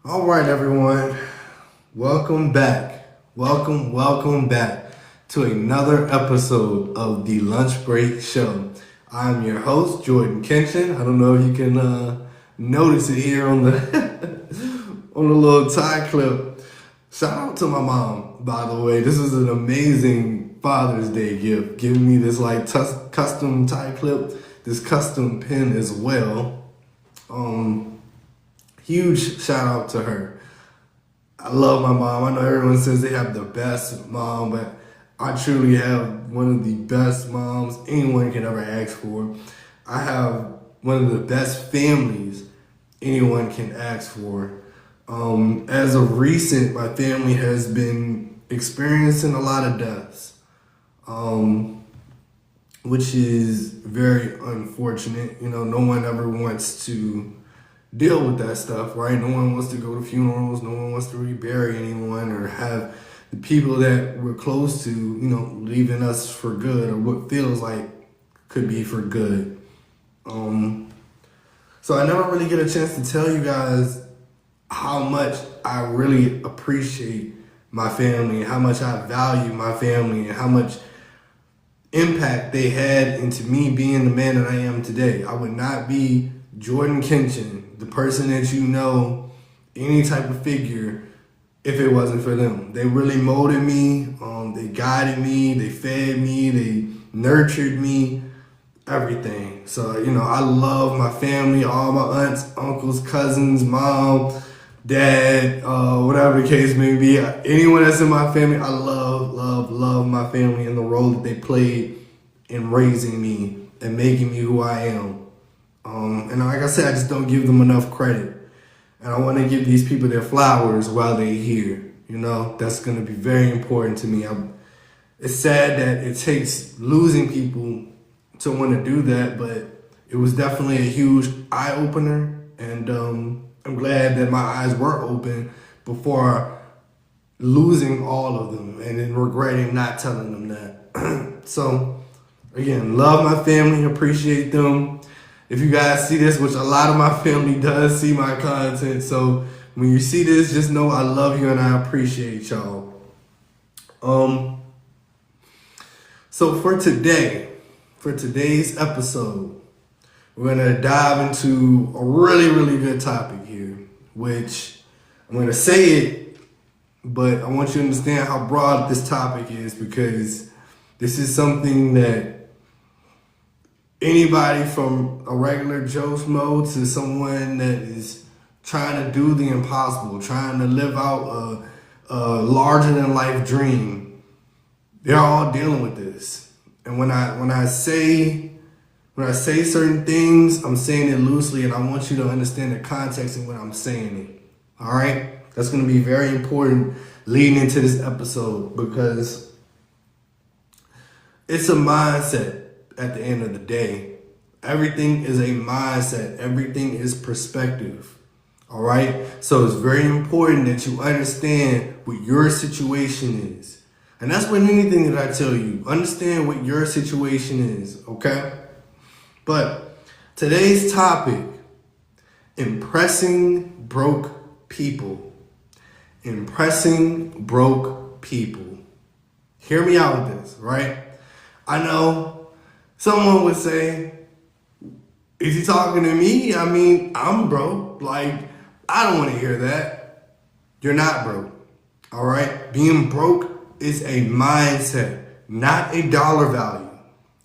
All right, everyone. Welcome back. Welcome back to another episode of the Lunch Break Show. I'm your host, Jordan Kenchen. I don't know if you can notice it here on the on the little tie clip. Shout out to my mom, by the way. This is an amazing Father's Day gift, giving me this custom tie clip, this custom pin as well. Huge shout out to her. I love my mom. I know everyone says they have the best mom, but I truly have one of the best moms anyone can ever ask for. I have one of the best families anyone can ask for. As of recent, my family has been experiencing a lot of deaths, which is very unfortunate. You know, no one ever wants to deal with that stuff, right? No one wants to go to funerals. No one wants to rebury anyone or have the people that we're close to, leaving us for good or what feels like could be for good. So I never really get a chance to tell you guys how much I really appreciate my family and how much I value my family and how much impact they had into me being the man that I am today. I would not be Jordan Kenchen, the person that you know, any type of figure, if it wasn't for them. They really molded me, they guided me, they fed me, they nurtured me, everything. So, I love my family, all my aunts, uncles, cousins, mom, dad, whatever the case may be. Anyone that's in my family, I love my family and the role that they played in raising me and making me who I am. And like I said, I just don't give them enough credit. And I want to give these people their flowers while they're here. That's going to be very important to me. It's sad that it takes losing people to want to do that, but it was definitely a huge eye-opener. And I'm glad that my eyes were open before losing all of them and then regretting not telling them that. So, again, love my family, appreciate them. If you guys see this, which a lot of my family does see my content, so when you see this, just know I love you and I appreciate y'all. So for today's episode, we're gonna dive into a really, really good topic here, which I'm gonna say it, but I want you to understand how broad this topic is because this is something that anybody from a regular Joe Schmo to someone that is trying to do the impossible, trying to live out a larger than life dream, they're all dealing with this. And when I say certain things, I'm saying it loosely, and I want you to understand the context in what I'm saying it. All right? That's going to be very important leading into this episode because it's a mindset. At the end of the day, everything is a mindset. Everything is perspective. All right. So it's very important that you understand what your situation is. And that's with anything that I tell you. Understand what your situation is. Okay. But today's topic, impressing broke people. Impressing broke people. Hear me out with this, right? I know someone would say, is he talking to me? I mean, I'm broke. Like, I don't want to hear that. You're not broke. All right? Being broke is a mindset. not a dollar value.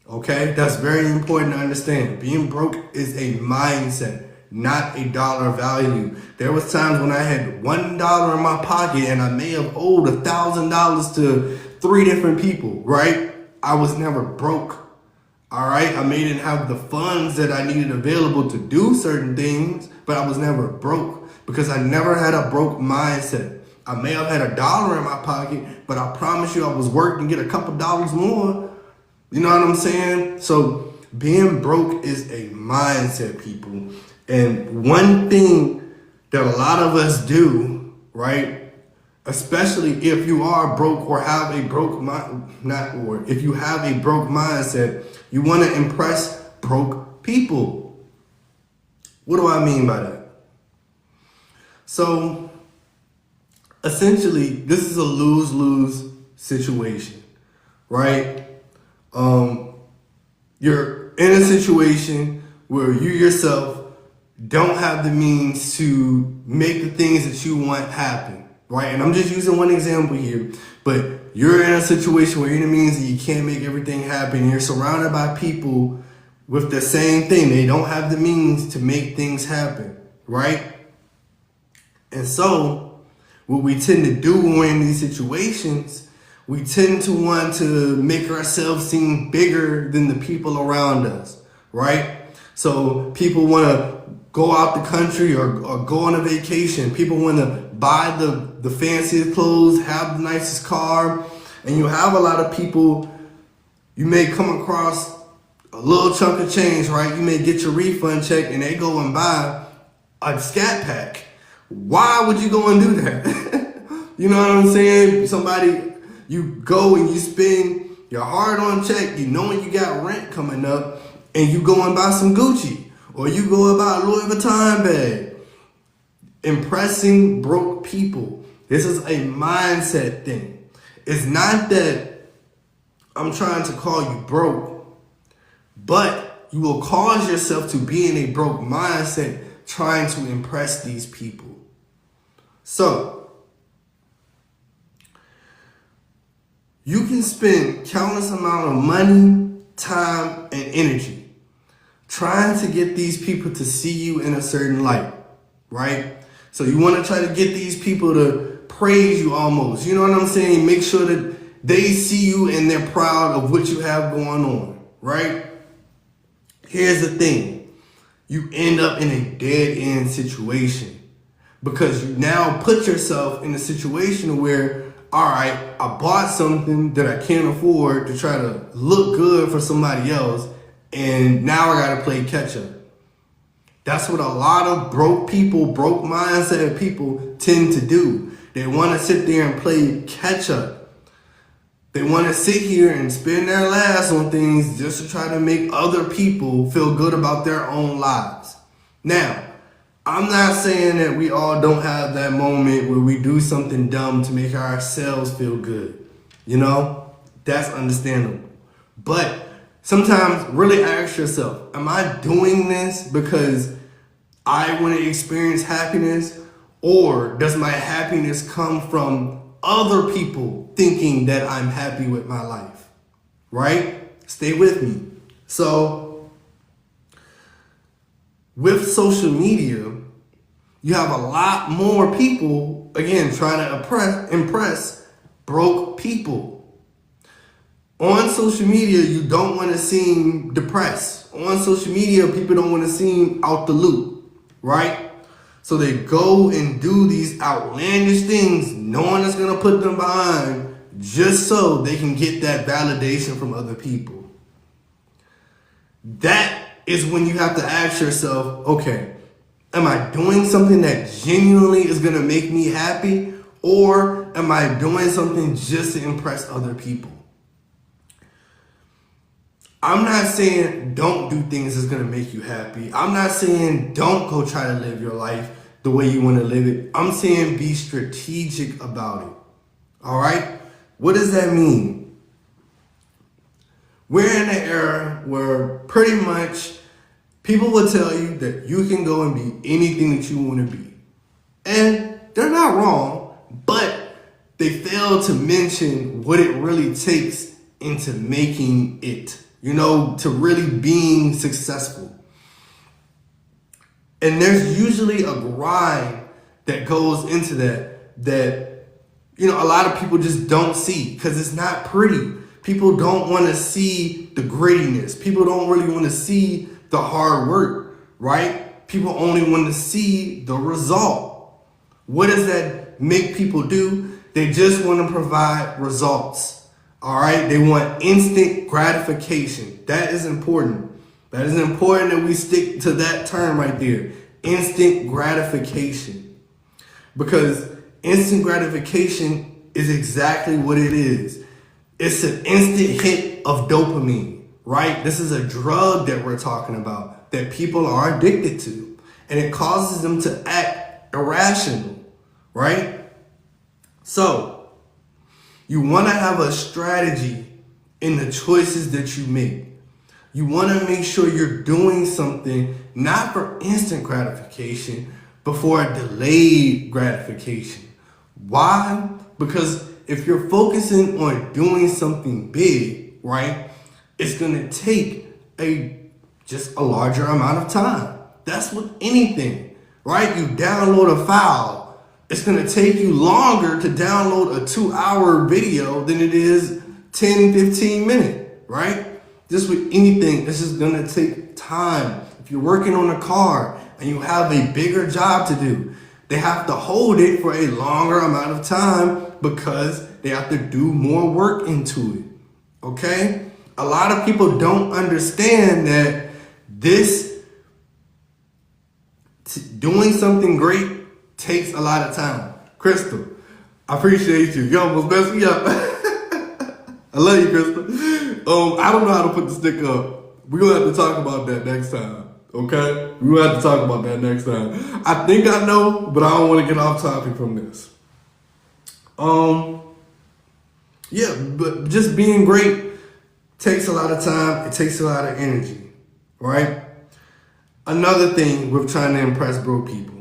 Okay, that's very important to understand. Being broke is a mindset, not a dollar value. There was times when I had $1 in my pocket and I may have owed $1,000 to 3 different people, right? I was never broke. All right, I may didn't have the funds that I needed available to do certain things, but I was never broke because I never had a broke mindset. I may have had $1 in my pocket, but I promise you I was working to get a couple dollars more. You know what I'm saying? So being broke is a mindset, people. And one thing that a lot of us do, right? Especially if you are broke or have a broke if you have a broke mindset, you want to impress broke people. What do I mean by that? So essentially, this is a lose-lose situation, right? You're in a situation where you yourself don't have the means to make the things that you want happen, right? And I'm just using one example here, but you're in a situation where it means that you can't make everything happen. You're surrounded by people with the same thing. They don't have the means to make things happen, right? And so what we tend to do when we're in these situations, we tend to want to make ourselves seem bigger than the people around us, right? So people want to go out the country or go on a vacation. People want to buy the fanciest clothes, have the nicest car, and you have a lot of people, you may come across a little chunk of change, right? You may get your refund check and they go and buy a scat pack. Why would you go and do that? You know what I'm saying? Somebody, you go and you spend your hard-earned check, you knowing you got rent coming up, and you go and buy some Gucci, or you go and buy a Louis Vuitton bag. Impressing broke people. This is a mindset thing. It's not that I'm trying to call you broke, but you will cause yourself to be in a broke mindset trying to impress these people. So, you can spend countless amount of money, time, and energy trying to get these people to see you in a certain light, right? So you want to try to get these people to praise you almost. You know what I'm saying? Make sure that they see you and they're proud of what you have going on, right? Here's the thing. You end up in a dead-end situation because you now put yourself in a situation where, all right, I bought something that I can't afford to try to look good for somebody else, and now I got to play catch up. That's what a lot of broke people, broke mindset people tend to do. They want to sit there and play catch up. They want to sit here and spend their last on things just to try to make other people feel good about their own lives. Now, I'm not saying that we all don't have that moment where we do something dumb to make ourselves feel good. You know, that's understandable. But sometimes really ask yourself, am I doing this because I want to experience happiness, or does my happiness come from other people thinking that I'm happy with my life? Right? Stay with me. So, with social media, you have a lot more people, again, trying to impress broke people. On social media, you don't want to seem depressed. On social media, people don't want to seem out the loop, right? So they go and do these outlandish things, knowing it's going to put them behind, just so they can get that validation from other people. That is when you have to ask yourself, okay, am I doing something that genuinely is going to make me happy, or am I doing something just to impress other people? I'm not saying don't do things that's going to make you happy. I'm not saying don't go try to live your life the way you want to live it. I'm saying be strategic about it. All right? What does that mean? We're in an era where pretty much people will tell you that you can go and be anything that you want to be. And they're not wrong, but they fail to mention what it really takes into making it, to really being successful. And there's usually a grind that goes into that a lot of people just don't see because it's not pretty. People don't want to see the grittiness. People don't really want to see the hard work, right? People only want to see the result. What does that make people do? They just want to provide results, all right? They want instant gratification. That is important. That is important that we stick to that term right there, instant gratification. Because instant gratification is exactly what it is. It's an instant hit of dopamine, right? This is a drug that we're talking about that people are addicted to. And it causes them to act irrational, right? So, you want to have a strategy in the choices that you make. You want to make sure you're doing something not for instant gratification, but for a delayed gratification. Why? Because if you're focusing on doing something big, right, it's going to take just a larger amount of time. That's with anything, right? You download a file. It's going to take you longer to download a 2-hour video than it is 10, 15 minutes, right? Just with anything, it's just going to take time. If you're working on a car and you have a bigger job to do, they have to hold it for a longer amount of time because they have to do more work into it, okay? A lot of people don't understand that doing something great takes a lot of time. Crystal, I appreciate you. You almost messed me up. I love you, Crystal. I don't know how to put the stick up. We're going to have to talk about that next time, okay? We're going to have to talk about that next time. I think I know, but I don't want to get off topic from this. Yeah, but just being great takes a lot of time. It takes a lot of energy, right? Another thing with trying to impress broke people,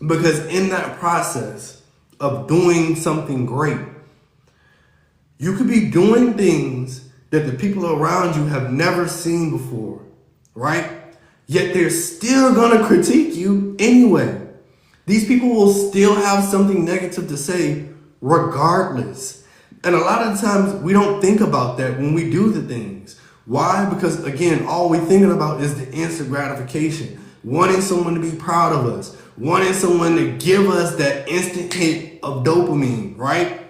because in that process of doing something great, you could be doing things that the people around you have never seen before, right? Yet they're still gonna critique you anyway. These people will still have something negative to say regardless. And a lot of times we don't think about that when we do the things. Why? Because again, all we're thinking about is the instant gratification. Wanting someone to be proud of us. Wanting someone to give us that instant hit of dopamine, right?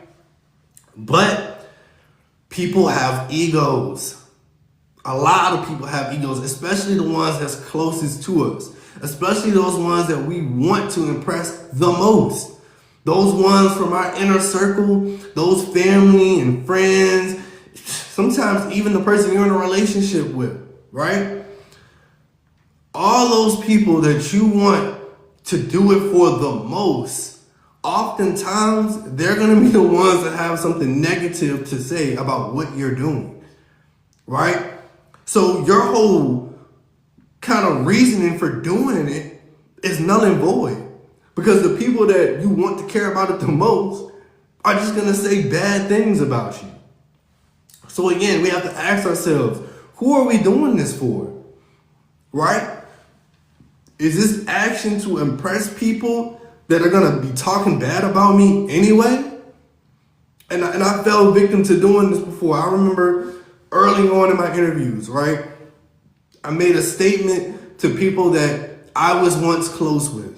But people have egos. A lot of people have egos, especially the ones that's closest to us. Especially those ones that we want to impress the most. Those ones from our inner circle, those family and friends, sometimes even the person you're in a relationship with, right? All those people that you want to do it for the most, oftentimes they're going to be the ones that have something negative to say about what you're doing, right? So your whole kind of reasoning for doing it is null and void. Because the people that you want to care about it the most are just going to say bad things about you. So again, we have to ask ourselves, who are we doing this for? Right? Is this action to impress people that are going to be talking bad about me anyway? And I fell victim to doing this before. I remember early on in my interviews, right? I made a statement to people that I was once close with.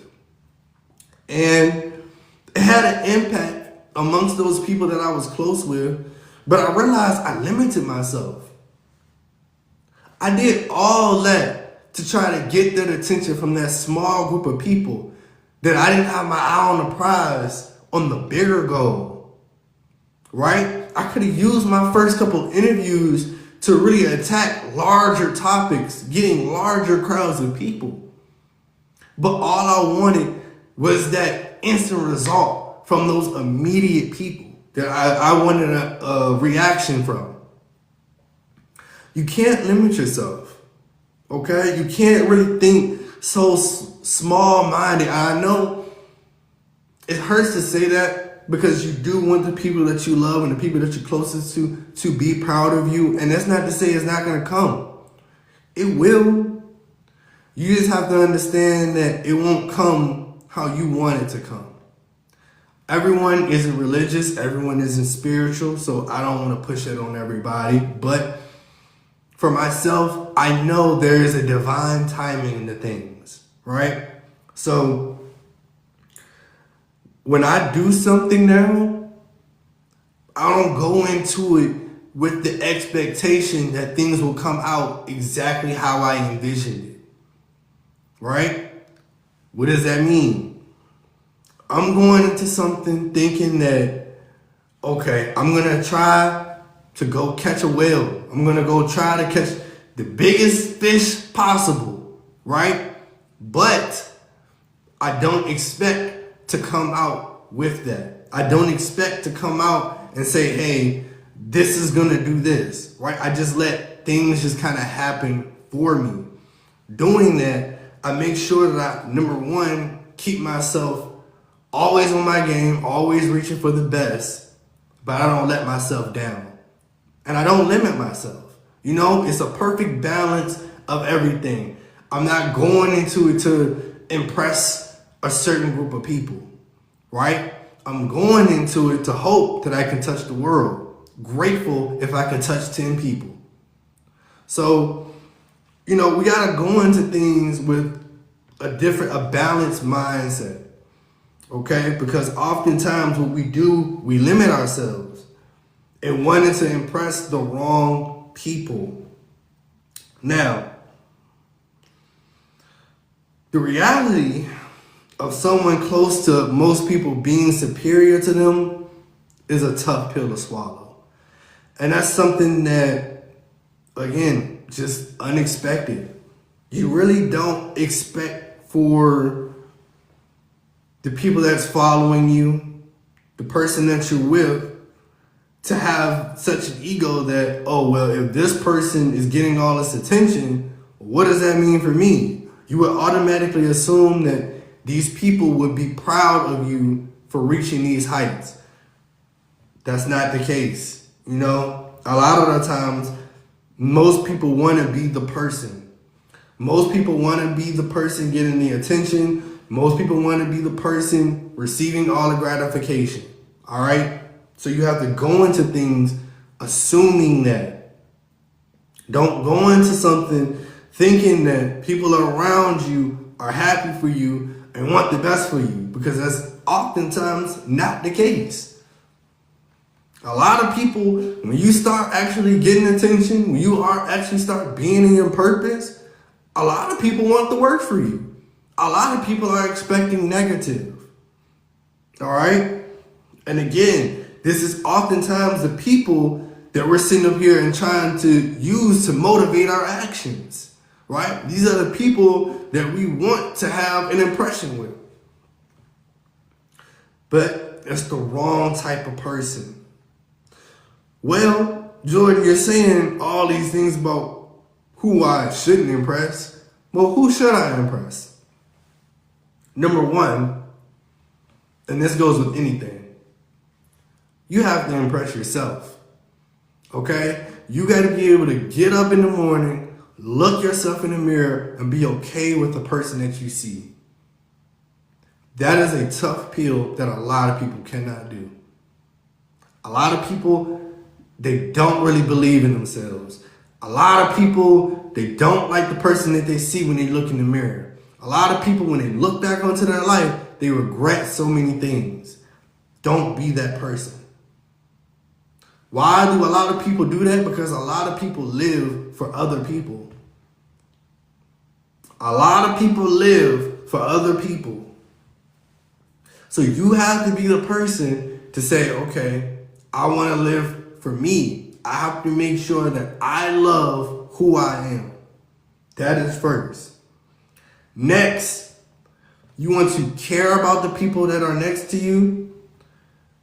And it had an impact amongst those people that I was close with, but I realized I limited myself. I did all that to try to get that attention from that small group of people that I didn't have my eye on the prize on the bigger goal, right? I could have used my first couple interviews to really attack larger topics, getting larger crowds of people. But all I wanted was that instant result from those immediate people that I wanted a reaction from. You can't limit yourself, okay? You can't really think so small-minded. I know it hurts to say that because you do want the people that you love and the people that you're closest to be proud of you. And that's not to say it's not going to come. It will. You just have to understand that it won't come how you want it to come. Everyone isn't religious. Everyone isn't spiritual. So I don't want to push it on everybody. But for myself, I know there is a divine timing to things, right? So when I do something now, I don't go into it with the expectation that things will come out exactly how I envisioned it, right? What does that mean? I'm going into something thinking that, okay, I'm going to try to go catch a whale. I'm going to go try to catch the biggest fish possible, right? But I don't expect to come out with that. I don't expect to come out and say, hey, this is going to do this, right? I just let things just kind of happen for me. Doing that, I make sure that I, number one, keep myself always on my game, always reaching for the best, but I don't let myself down. And I don't limit myself. You know, it's a perfect balance of everything. I'm not going into it to impress a certain group of people, right? I'm going into it to hope that I can touch the world. Grateful if I can touch 10 people. So, you know, we got to go into things with a balanced mindset, okay? Because oftentimes what we do, we limit ourselves and wanting to impress the wrong people. Now, the reality of someone close to most people being superior to them is a tough pill to swallow. And that's something that, again, just unexpected. You really don't expect for the people that's following you, the person that you're with, to have such an ego that, oh, well, if this person is getting all this attention, what does that mean for me? You would automatically assume that these people would be proud of you for reaching these heights. That's not the case. You know, a lot of the times, most people want to be the person. Most people want to be the person getting the attention. Most people want to be the person receiving all the gratification. All right? So you have to go into things assuming that. Don't go into something thinking that people around you are happy for you and want the best for you, because that's oftentimes not the case. A lot of people, when you start actually getting attention, when you are actually start being in your purpose, a lot of people want to work for you. A lot of people are expecting negative. All right? And again, this is oftentimes the people that we're sitting up here and trying to use to motivate our actions, right? These are the people that we want to have an impression with. But it's the wrong type of person. Well, Jordan, you're saying all these things about who I shouldn't impress. Well, who should I impress? Number one, and this goes with anything, you have to impress yourself, okay? You got to be able to get up in the morning, look yourself in the mirror, and be okay with the person that you see. That is a tough pill that a lot of people cannot do. A lot of people, they don't really believe in themselves. A lot of people, they don't like the person that they see when they look in the mirror. A lot of people, when they look back onto their life, they regret so many things. Don't be that person. Why do a lot of people do that? Because a lot of people live for other people. A lot of people live for other people. So you have to be the person to say, okay, I want to live for me. I have to make sure that I love who I am. That is first. Next, you want to care about the people that are next to you,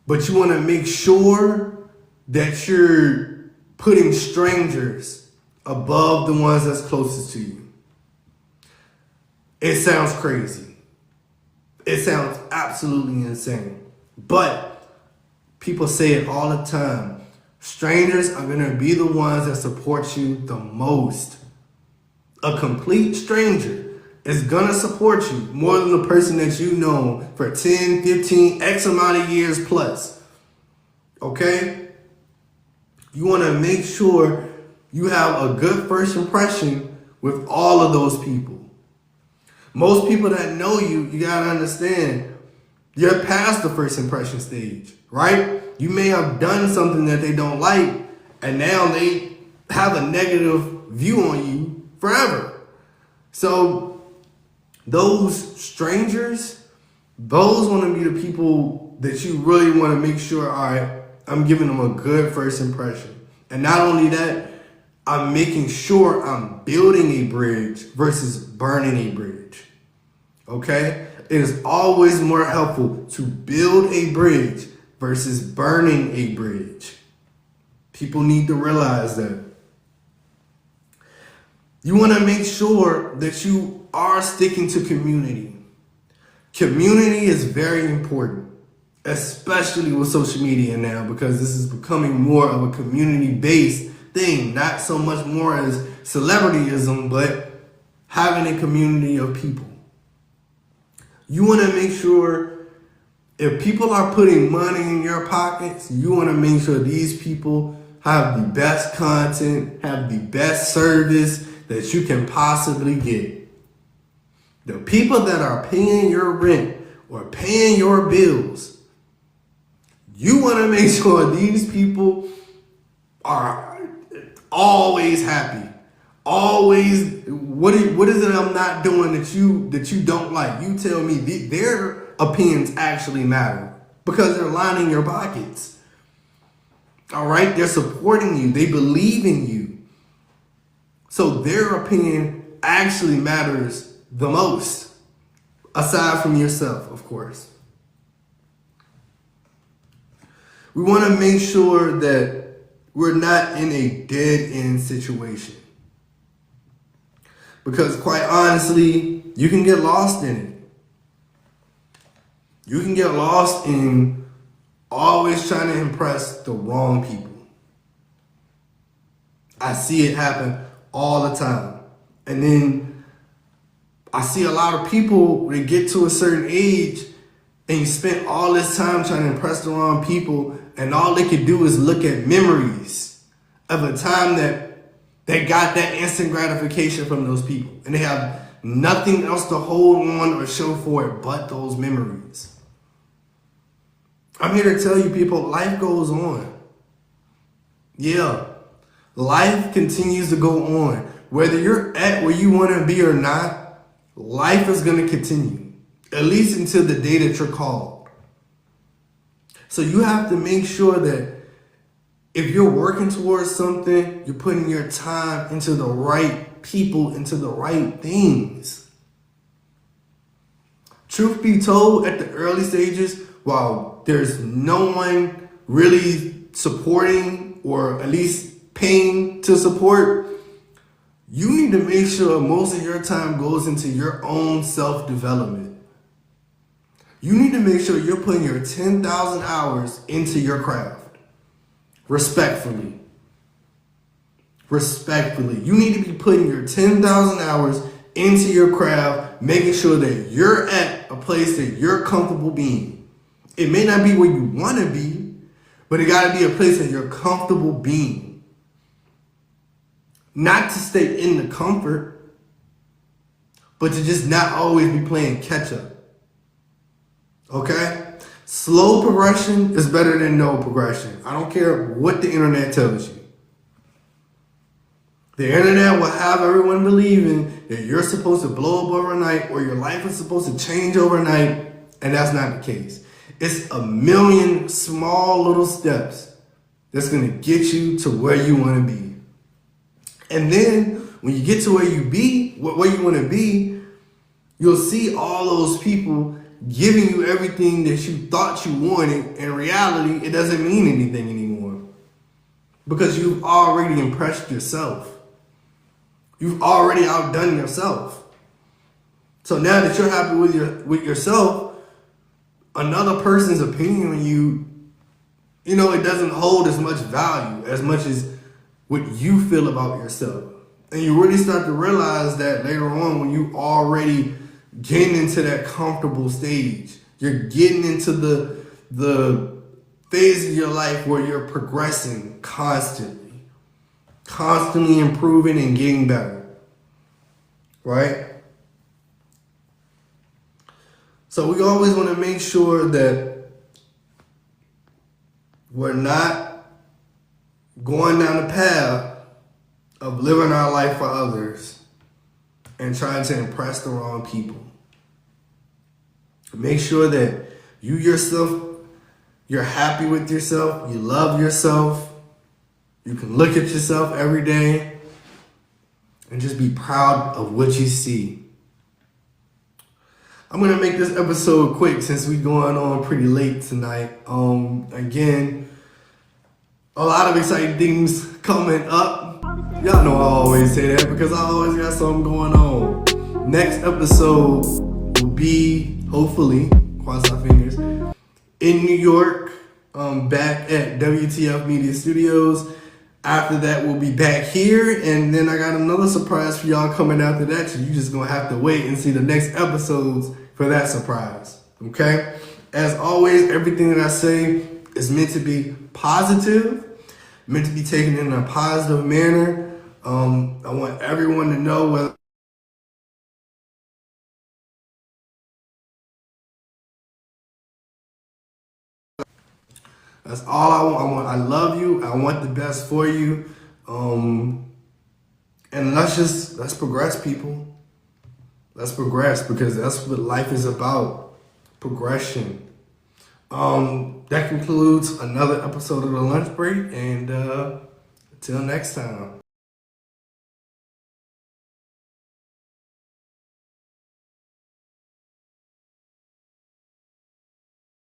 but you want to make sure that you're putting strangers above the ones that's closest to you. It sounds crazy. It sounds absolutely insane. But People say it all the time. Strangers are going to be the ones that support you the most. A complete stranger is going to support you more than the person that you know for 10, 15, X amount of years plus. Okay? You want to make sure you have a good first impression with all of those people. Most people that know you, you got to understand, you're past the first impression stage, right? You may have done something that they don't like, and now they have a negative view on you forever. So those strangers, those want to be the people that you really want to make sure, all right, I'm giving them a good first impression. And not only that, I'm making sure I'm building a bridge versus burning a bridge. Okay? It is always more helpful to build a bridge versus burning a bridge. People need to realize that. You want to make sure that you are sticking to community. Community is very important, especially with social media now, because this is becoming more of a community-based thing, not so much more as celebrityism, but having a community of people. You want to make sure if people are putting money in your pockets, you want to make sure these people have the best content, have the best service that you can possibly get. The people that are paying your rent or paying your bills, you want to make sure these people are always happy. Always, what is it I'm not doing that you don't like? You tell me. Their opinions actually matter because they're lining your pockets. All right? They're supporting you. They believe in you. So their opinion actually matters the most, aside from yourself, of course. We want to make sure that we're not in a dead-end situation. Because quite honestly, you can get lost in it. You can get lost in always trying to impress the wrong people. I see it happen all the time. And then I see a lot of people, they get to a certain age and you spend all this time trying to impress the wrong people, and all they could do is look at memories of a time that they got that instant gratification from those people. And they have nothing else to hold on or show for it but those memories. I'm here to tell you people, life goes on. Yeah, life continues to go on. Whether you're at where you want to be or not, life is going to continue. At least until the day that you're called. So you have to make sure that if you're working towards something, you're putting your time into the right people, into the right things. Truth be told, at the early stages, while there's no one really supporting or at least paying to support, you need to make sure most of your time goes into your own self-development. You need to make sure you're putting your 10,000 hours into your craft. Respectfully. Respectfully. You need to be putting your 10,000 hours into your craft, making sure that you're at a place that you're comfortable being. It may not be where you want to be, but it got to be a place that you're comfortable being. Not to stay in the comfort, but to just not always be playing catch up. Okay? Slow progression is better than no progression. I don't care what the internet tells you. The internet will have everyone believing that you're supposed to blow up overnight or your life is supposed to change overnight, and that's not the case. It's a million small little steps that's going to get you to where you want to be. And then when you get to where you want to be, you'll see all those people giving you everything that you thought you wanted. In reality, it doesn't mean anything anymore because you've already impressed yourself. You've already outdone yourself. So now that you're happy with yourself, another person's opinion on you it doesn't hold as much value as much as what you feel about yourself. And you really start to realize that later on when you already getting into that comfortable stage, you're getting into the phase of your life where you're progressing constantly improving and getting better, right? So we always want to make sure that we're not going down the path of living our life for others and trying to impress the wrong people. Make sure that you yourself, you're happy with yourself, you love yourself, you can look at yourself every day and just be proud of what you see. I'm going to make this episode quick since we're going on pretty late tonight. Again, a lot of exciting things coming up. Y'all know I always say that because I always got something going on. Next episode will be, hopefully, cross our fingers, in New York, back at WTF Media Studios. After that, we'll be back here, and then I got another surprise for y'all coming after that, so you just gonna have to wait and see the next episodes for that surprise, okay? As always, everything that I say is meant to be positive, meant to be taken in a positive manner. I want everyone to know whether that's all I want. I love you. I want the best for you. And let's progress, people. Let's progress because that's what life is about. Progression. That concludes another episode of The Lunch Break, and until next time.